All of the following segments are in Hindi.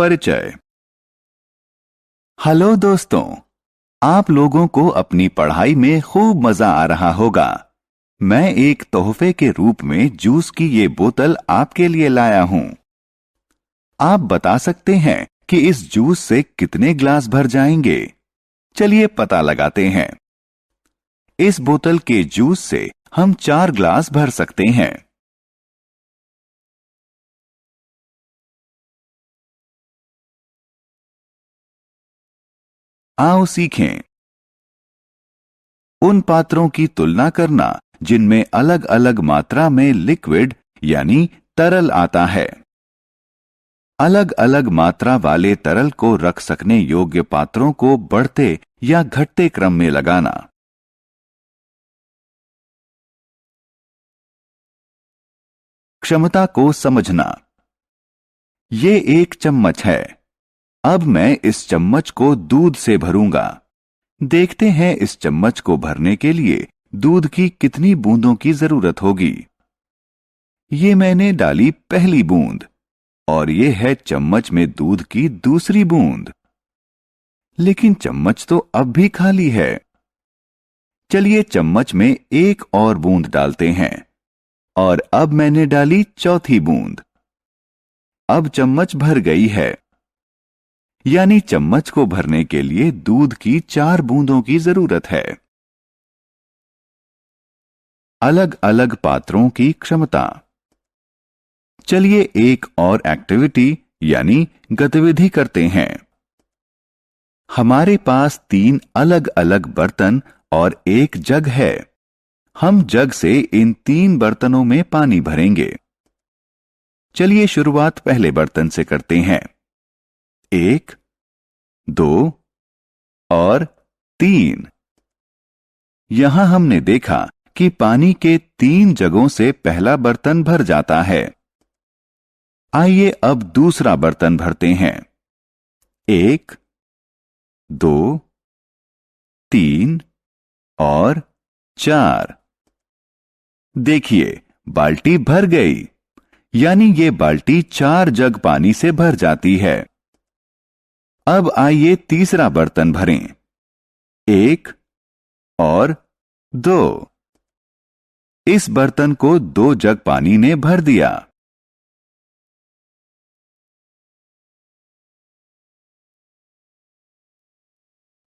परिचय। हेलो दोस्तों, आप लोगों को अपनी पढ़ाई में खूब मजा आ रहा होगा। मैं एक तोहफे के रूप में जूस की ये बोतल आपके लिए लाया हूं। आप बता सकते हैं कि इस जूस से कितने ग्लास भर जाएंगे? चलिए पता लगाते हैं। इस बोतल के जूस से हम 4 ग्लास भर सकते हैं। आओ सीखें। उन पात्रों की तुलना करना जिनमें अलग अलग मात्रा में लिक्विड यानी तरल आता है। अलग अलग मात्रा वाले तरल को रख सकने योग्य पात्रों को बढ़ते या घटते क्रम में लगाना। क्षमता को समझना। ये एक चम्मच है। अब मैं इस चम्मच को दूध से भरूंगा। देखते हैं इस चम्मच को भरने के लिए दूध की कितनी बूंदों की जरूरत होगी। ये मैंने डाली पहली बूंद और ये है चम्मच में दूध की दूसरी बूंद। लेकिन चम्मच तो अब भी खाली है। चलिए चम्मच में एक और बूंद डालते हैं और अब मैंने डाली चौथी बूंद। अब चम्मच भर गई है। यानी चम्मच को भरने के लिए दूध की 4 बूंदों की जरूरत है। अलग अलग पात्रों की क्षमता। चलिए एक और एक्टिविटी यानी गतिविधि करते हैं। हमारे पास 3 अलग अलग बर्तन और एक जग है। हम जग से इन 3 बर्तनों में पानी भरेंगे। चलिए शुरुआत पहले बर्तन से करते हैं। 1, 2 और 3। यहां हमने देखा कि पानी के 3 जगों से पहला बर्तन भर जाता है। आइए अब दूसरा बर्तन भरते हैं। 1, 2, 3 और 4। देखिए बाल्टी भर गई। यानी ये बाल्टी 4 जग पानी से भर जाती है। अब आइए तीसरा बर्तन भरें। 1 और 2। इस बर्तन को 2 जग पानी ने भर दिया।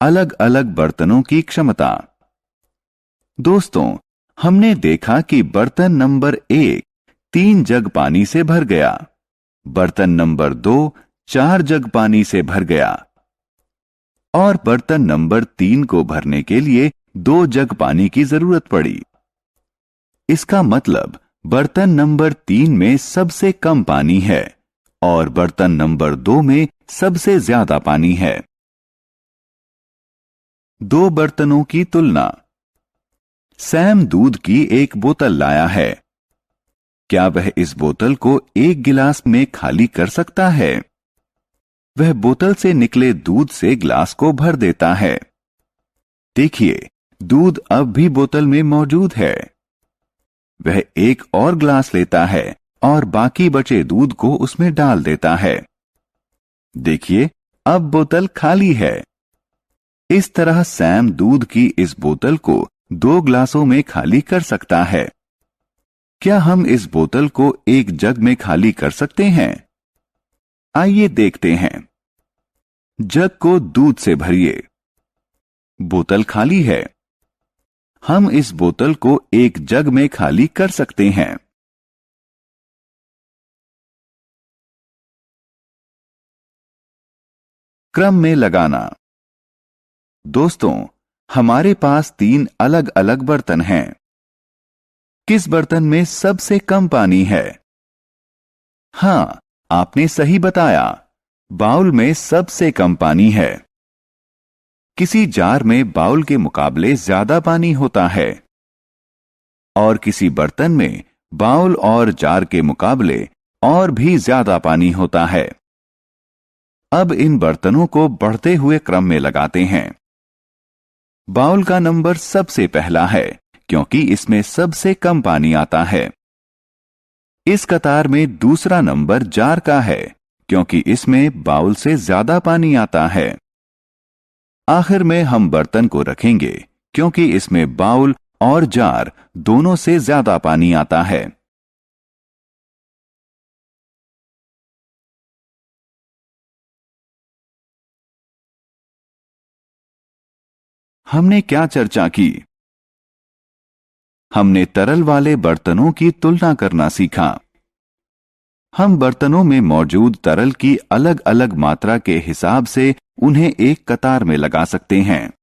अलग अलग बर्तनों की क्षमता। दोस्तों, हमने देखा कि बर्तन नंबर 1 3 जग पानी से भर गया। बर्तन नंबर 2 4 जग पानी से भर गया और बर्तन नंबर 3 को भरने के लिए 2 जग पानी की जरूरत पड़ी। इसका मतलब बर्तन नंबर 3 में सबसे कम पानी है और बर्तन नंबर 2 में सबसे ज्यादा पानी है। 2 बर्तनों की तुलना। सैम दूध की एक बोतल लाया है। क्या वह इस बोतल को 1 गिलास में खाली कर सकता है? वह बोतल से निकले दूध से ग्लास को भर देता है। देखिए, दूध अब भी बोतल में मौजूद है। वह एक और ग्लास लेता है और बाकी बचे दूध को उसमें डाल देता है। देखिए, अब बोतल खाली है। इस तरह सैम दूध की इस बोतल को 2 ग्लासों में खाली कर सकता है। क्या हम इस बोतल को 1 जग में खाली कर सकते हैं? आइए देखते हैं। जग को दूध से भरिए। बोतल खाली है। हम इस बोतल को 1 जग में खाली कर सकते हैं। क्रम में लगाना। दोस्तों, हमारे पास 3 अलग अलग बर्तन हैं। किस बर्तन में सबसे कम पानी है? हां, आपने सही बताया। बाउल में सबसे कम पानी है। किसी जार में बाउल के मुकाबले ज्यादा पानी होता है और किसी बर्तन में बाउल और जार के मुकाबले और भी ज्यादा पानी होता है। अब इन बर्तनों को बढ़ते हुए क्रम में लगाते हैं। बाउल का नंबर सबसे पहला है क्योंकि इसमें सबसे कम पानी आता है। इस कतार में दूसरा नंबर जार का है क्योंकि इसमें बाउल से ज्यादा पानी आता है। आखिर में हम बर्तन को रखेंगे क्योंकि इसमें बाउल और जार दोनों से ज्यादा पानी आता है। हमने क्या चर्चा की? हमने तरल वाले बर्तनों की तुलना करना सीखा। हम बर्तनों में मौजूद तरल की अलग अलग मात्रा के हिसाब से उन्हें एक कतार में लगा सकते हैं।